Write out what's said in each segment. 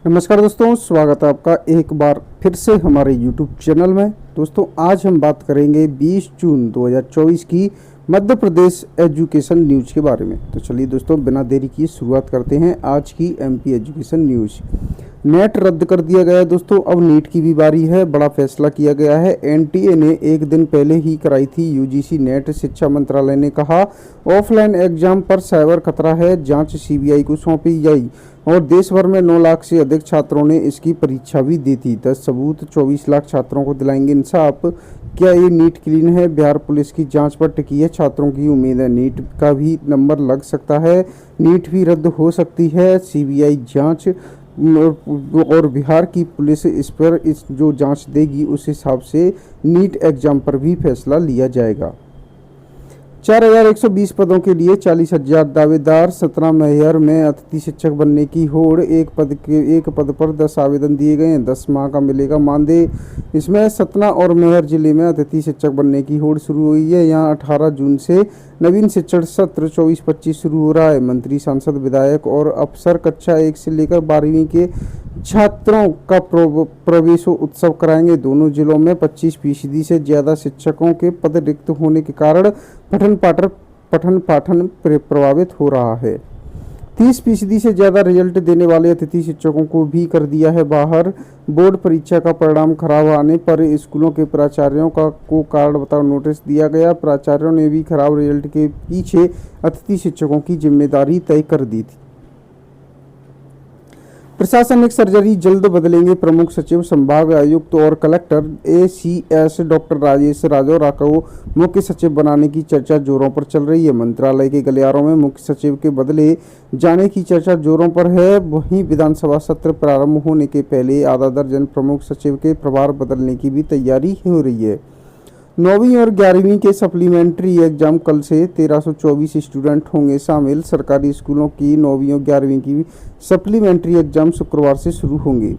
नमस्कार दोस्तों, स्वागत है आपका एक बार फिर से हमारे YouTube चैनल में। दोस्तों आज हम बात करेंगे 20 जून 2024 की मध्य प्रदेश एजुकेशन न्यूज़ के बारे में। तो चलिए दोस्तों बिना देरी किए शुरुआत करते हैं आज की MP एजुकेशन न्यूज़। नेट रद्द कर दिया गया है दोस्तों, अब नीट की भी बारी है। बड़ा फैसला किया गया है। NTA ने एक दिन पहले ही कराई थी UGC नेट। शिक्षा मंत्रालय ने कहा ऑफलाइन एग्जाम पर साइबर खतरा है, जांच CBI को सौंपी गई। और देश भर में 9 लाख से अधिक छात्रों ने इसकी परीक्षा भी दी थी। 10 सबूत 24 लाख छात्रों को दिलाएंगे इंसाफ। क्या ये नीट क्लीन है? बिहार पुलिस की जांच पर टिकी है छात्रों की उम्मीद है। नीट का भी नंबर लग सकता है, नीट भी रद्द हो सकती है। CBI जांच और बिहार की पुलिस इस जो जांच देगी उस हिसाब से नीट एग्जाम पर भी फैसला लिया जाएगा। 4120 पदों के लिए 40,000 दावेदार। 17 मेहर में अतिथि शिक्षक बनने की होड़। एक पद पर 10 आवेदन दिए गए हैं। 10 माह का मिलेगा मानदेय। इसमें सतना और मेहर जिले में अतिथि शिक्षक बनने की होड़ शुरू हुई है। यहाँ 18 जून से नवीन शिक्षण सत्र 24-25 शुरू हो रहा है। मंत्री, सांसद, विधायक और अफसर कक्षा 1 से लेकर 12वीं के छात्रों का प्रवेश उत्सव कराएंगे। दोनों जिलों में 25% से ज़्यादा शिक्षकों के पद रिक्त होने के कारण पठन पाठन प्रभावित हो रहा है। 30% से ज़्यादा रिजल्ट देने वाले अतिथि शिक्षकों को भी कर दिया है बाहर। बोर्ड परीक्षा का परिणाम खराब आने पर स्कूलों के प्राचार्यों को कारण बताओ नोटिस दिया गया। प्राचार्यों ने भी खराब रिजल्ट के पीछे अतिथि शिक्षकों की जिम्मेदारी तय कर दी थी। प्रशासनिक सर्जरी जल्द बदलेंगे प्रमुख सचिव, संभाग आयुक्त और collector. ACS doctor Rajesh Rajora को मुख्य सचिव बनाने की चर्चा जोरों पर चल रही है। मंत्रालय के गलियारों में मुख्य सचिव के बदले जाने की चर्चा जोरों पर है। वहीं विधानसभा सत्र प्रारंभ होने के पहले आधा दर्जन प्रमुख सचिव के प्रभार बदलने की भी तैयारी हो रही है। 9वीं और 11वीं के सप्लीमेंट्री एग्जाम कल से 1324 स्टूडेंट होंगे शामिल। सरकारी स्कूलों की 9वीं और 11वीं की सप्लीमेंट्री एग्जाम शुक्रवार से शुरू होंगे।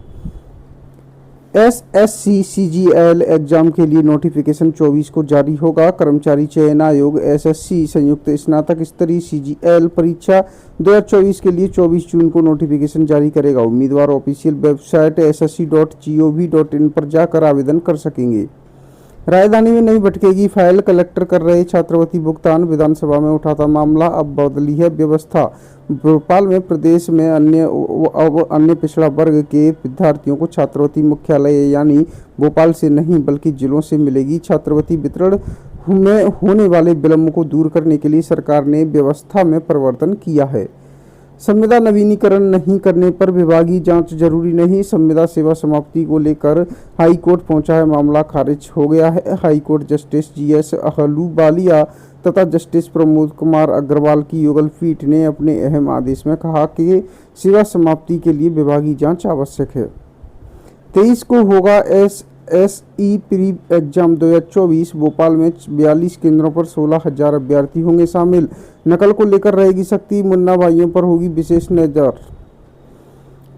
SSC CGL एग्जाम के लिए नोटिफिकेशन 24 को जारी होगा। कर्मचारी चयन आयोग SSC संयुक्त स्नातक स्तरीय CGL परीक्षा 2024 के लिए 24 जून को नोटिफिकेशन जारी करेगा। उम्मीदवार ऑफिशियल वेबसाइट ssc.gov.in पर जाकर आवेदन कर सकेंगे। राजधानी में नहीं भटकेगी फाइल, कलेक्टर कर रहे छात्रवृत्ति भुगतान। विधानसभा में उठा था मामला, अब बदली है व्यवस्था। भोपाल में प्रदेश में अन्य पिछड़ा वर्ग के विद्यार्थियों को छात्रवृत्ति मुख्यालय यानी भोपाल से नहीं बल्कि जिलों से मिलेगी। छात्रवृत्ति वितरण में होने वाले विलंब को दूर करने के लिए सरकार ने व्यवस्था में परिवर्तन किया है। संविदा नवीनीकरण नहीं करने पर विभागीय जांच जरूरी नहीं। संविदा सेवा समाप्ति को लेकर हाई कोर्ट पहुंचा है, मामला खारिज हो गया है। High court justice GS Ahluwalia तथा जस्टिस प्रमोद कुमार अग्रवाल की युगल पीठ ने अपने अहम आदेश में कहा कि सेवा समाप्ति के लिए विभागीय जांच आवश्यक है। 23 को होगा SSE प्री एग्जाम 2024। भोपाल में 42 केंद्रों पर 16,000 अभ्यर्थी होंगे शामिल। नकल को लेकर रहेगी सख्ती, मुन्ना भाइयों पर होगी विशेष नजर।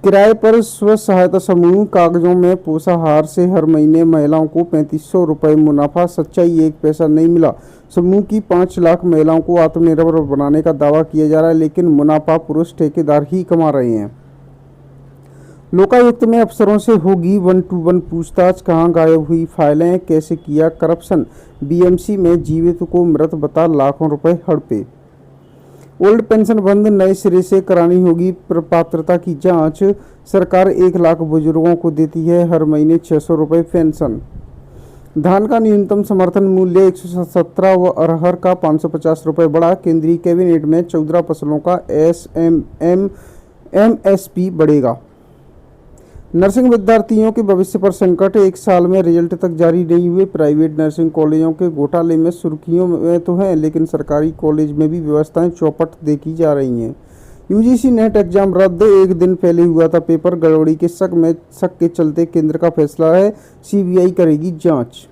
किराए पर स्व सहायता समूह, कागजों में पोषाहार से हर महीने महिलाओं को 3500 रुपये मुनाफा। सच्चाई 1 पैसा नहीं मिला। समूह की 5 लाख महिलाओं को आत्मनिर्भर बनाने का दावा किया जा रहा है, लेकिन मुनाफा पुरुष ठेकेदार ही कमा रहे हैं। लोकायुक्त में अफसरों से होगी 1-to-1 पूछताछ। कहां गायब हुई फाइलें, कैसे किया करप्शन। BMC में जीवित को मृत बता लाखों रुपए हड़पे। ओल्ड पेंशन बंद, नए सिरे से करानी होगी पात्रता की जांच। सरकार 1 लाख बुजुर्गों को देती है हर महीने 600 रुपये पेंशन। धान का न्यूनतम समर्थन मूल्य 117 व अरहर का 550 रुपये बढ़ा। केंद्रीय कैबिनेट में 14 फसलों का MSP बढ़ेगा। नर्सिंग विद्यार्थियों के भविष्य पर संकट, 1 साल में रिजल्ट तक जारी नहीं हुए। प्राइवेट नर्सिंग कॉलेजों के घोटाले में सुर्खियों में तो हैं, लेकिन सरकारी कॉलेज में भी व्यवस्थाएं चौपट देखी जा रही हैं। UGC नेट एग्जाम रद्द, एक दिन पहले हुआ था पेपर। गड़बड़ी के शक के चलते केंद्र का फैसला है, CBI करेगी जाँच।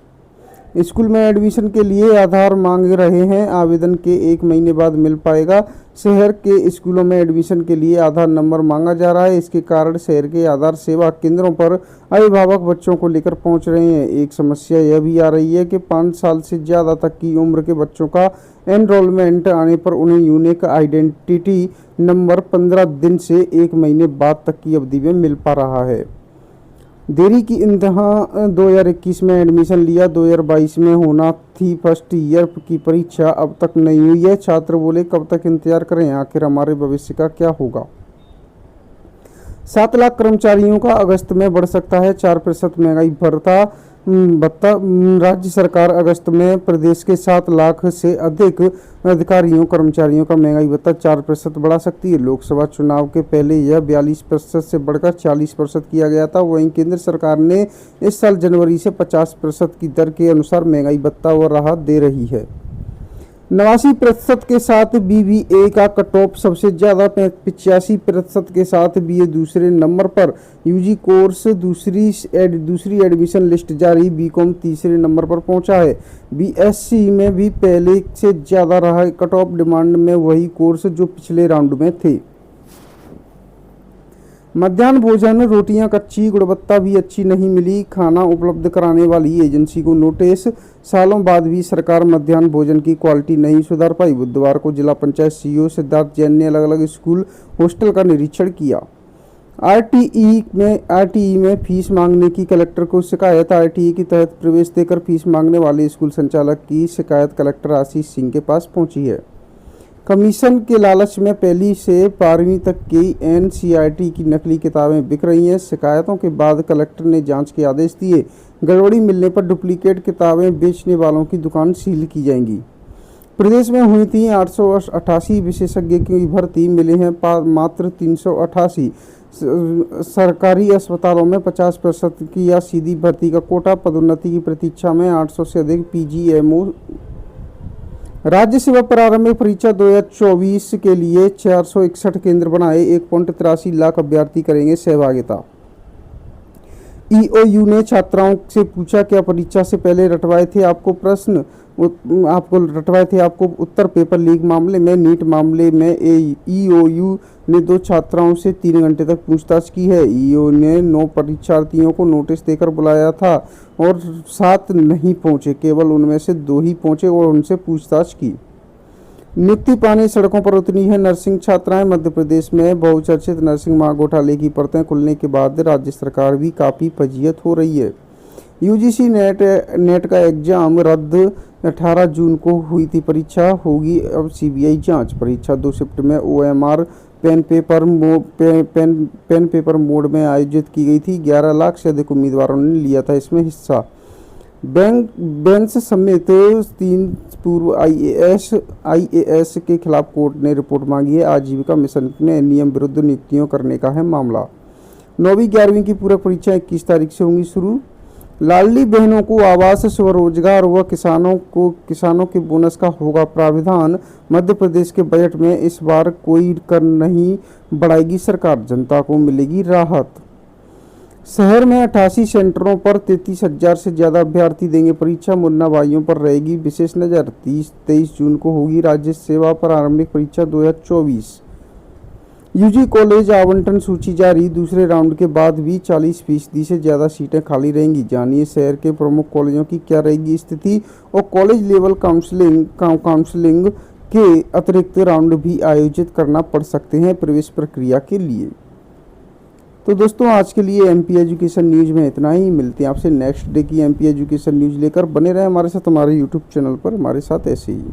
स्कूल में एडमिशन के लिए आधार मांग रहे हैं, आवेदन के 1 महीने बाद मिल पाएगा। शहर के स्कूलों में एडमिशन के लिए आधार नंबर मांगा जा रहा है। इसके कारण शहर के आधार सेवा केंद्रों पर अभिभावक बच्चों को लेकर पहुंच रहे हैं। एक समस्या यह भी आ रही है कि 5 साल से ज़्यादा तक की उम्र के बच्चों का एनरोलमेंट आने पर उन्हें यूनिक आइडेंटिटी नंबर 15 दिन से 1 महीने बाद तक की अवधि में मिल पा रहा है। देरी की इंतहा 2021 में एडमिशन लिया, 2022 में होना थी फर्स्ट ईयर की परीक्षा, अब तक नहीं हुई है। छात्र बोले कब तक इंतजार करें, आखिर हमारे भविष्य का क्या होगा। 7 लाख कर्मचारियों का अगस्त में बढ़ सकता है 4% महंगाई भत्ता। राज्य सरकार अगस्त में प्रदेश के 7 लाख से अधिक अधिकारियों कर्मचारियों का महंगाई भत्ता 4% बढ़ा सकती है। लोकसभा चुनाव के पहले यह 42% से बढ़कर 40% किया गया था। वहीं केंद्र सरकार ने इस साल जनवरी से 50% की दर के अनुसार महंगाई भत्ता और राहत दे रही है। 89% के साथ BBA का कट ऑफ सबसे ज़्यादा, 85% के साथ BA दूसरे नंबर पर। UG कोर्स दूसरी एडमिशन लिस्ट जारी, BCom तीसरे नंबर पर पहुंचा है। BSc में भी पहले से ज़्यादा रहा कट ऑफ, डिमांड में वही कोर्स जो पिछले राउंड में थे। मध्याह्न भोजन, रोटियां कच्ची, गुणवत्ता भी अच्छी नहीं मिली, खाना उपलब्ध कराने वाली एजेंसी को नोटिस। सालों बाद भी सरकार मध्याह्न भोजन की क्वालिटी नहीं सुधार पाई। बुधवार को जिला पंचायत CEO सिद्धार्थ जैन ने अलग अलग स्कूल हॉस्टल का निरीक्षण किया। RTE में फीस मांगने की कलेक्टर को शिकायत। RTE के तहत प्रवेश देकर फीस मांगने वाले स्कूल संचालक की शिकायत कलेक्टर आशीष सिंह के पास पहुंची है। कमीशन के लालच में पहली से 12वीं तक की NCERT की नकली किताबें बिक रही हैं। शिकायतों के बाद कलेक्टर ने जांच के आदेश दिए। गड़बड़ी मिलने पर डुप्लीकेट किताबें बेचने वालों की दुकान सील की जाएंगी। प्रदेश में हुई थी 888 विशेषज्ञ की भर्ती, मिले हैं मात्र 388। सरकारी अस्पतालों में 50% की या सीधी भर्ती का कोटा। पदोन्नति की प्रतीक्षा में 800 से अधिक PGMO। राज्य सेवा प्रारंभिक परीक्षा 2024 के लिए 461 केंद्र बनाए, 1.83 लाख अभ्यर्थी करेंगे सहभागिता। EOU ने छात्राओं से पूछा, क्या परीक्षा से पहले रटवाए थे आपको उत्तर पेपर लीक मामले में। नीट मामले में EOU ने 2 छात्राओं से 3 घंटे तक पूछताछ की है। EOU ने 9 परीक्षार्थियों को नोटिस देकर बुलाया था और 7 नहीं पहुंचे, केवल उनमें से 2 ही पहुंचे और उनसे पूछताछ की। नियुक्ति पाने सड़कों पर उतरी है नर्सिंग छात्राएं। मध्य प्रदेश में बहुचर्चित नर्सिंग मां घोटाले की परतें खुलने के बाद राज्य सरकार भी काफ़ी फजीहत हो रही है। UGC नेट का एग्जाम रद्द, 18 जून को हुई थी परीक्षा, होगी अब CBI जांच। परीक्षा 2 शिफ्ट में OMR पेन पेपर मोड में आयोजित की गई थी। 11 लाख से अधिक उम्मीदवारों ने लिया था इसमें हिस्सा। बेंस समेत 3 पूर्व IAS के खिलाफ कोर्ट ने रिपोर्ट मांगी है। आजीविका मिशन में नियम विरुद्ध नियुक्तियों करने का है मामला। 9वीं 11वीं की पूरक परीक्षा 21 तारीख से होंगी शुरू। लाडली बहनों को आवास, स्वरोजगार व किसानों के बोनस का होगा प्राविधान। मध्य प्रदेश के बजट में इस बार कोई कर नहीं बढ़ाएगी सरकार, जनता को मिलेगी राहत। शहर में 88 सेंटरों पर 33,000 से ज़्यादा अभ्यर्थी देंगे परीक्षा। मुन्ना भाइयों पर रहेगी विशेष नज़र। 23 जून को होगी राज्य सेवा प्रारंभिक परीक्षा 2024। UG कॉलेज आवंटन सूची जारी, दूसरे राउंड के बाद भी 40% से ज़्यादा सीटें खाली रहेंगी। जानिए शहर के प्रमुख कॉलेजों की क्या रहेगी स्थिति और कॉलेज लेवल काउंसलिंग के अतिरिक्त राउंड भी आयोजित करना पड़ सकते हैं प्रवेश प्रक्रिया के लिए। तो दोस्तों आज के लिए MP एजुकेशन न्यूज़ में इतना ही। मिलते हैं आपसे नेक्स्ट डे की MP एजुकेशन न्यूज़ लेकर। बने रहें हमारे साथ हमारे YouTube चैनल पर, हमारे साथ ऐसे ही।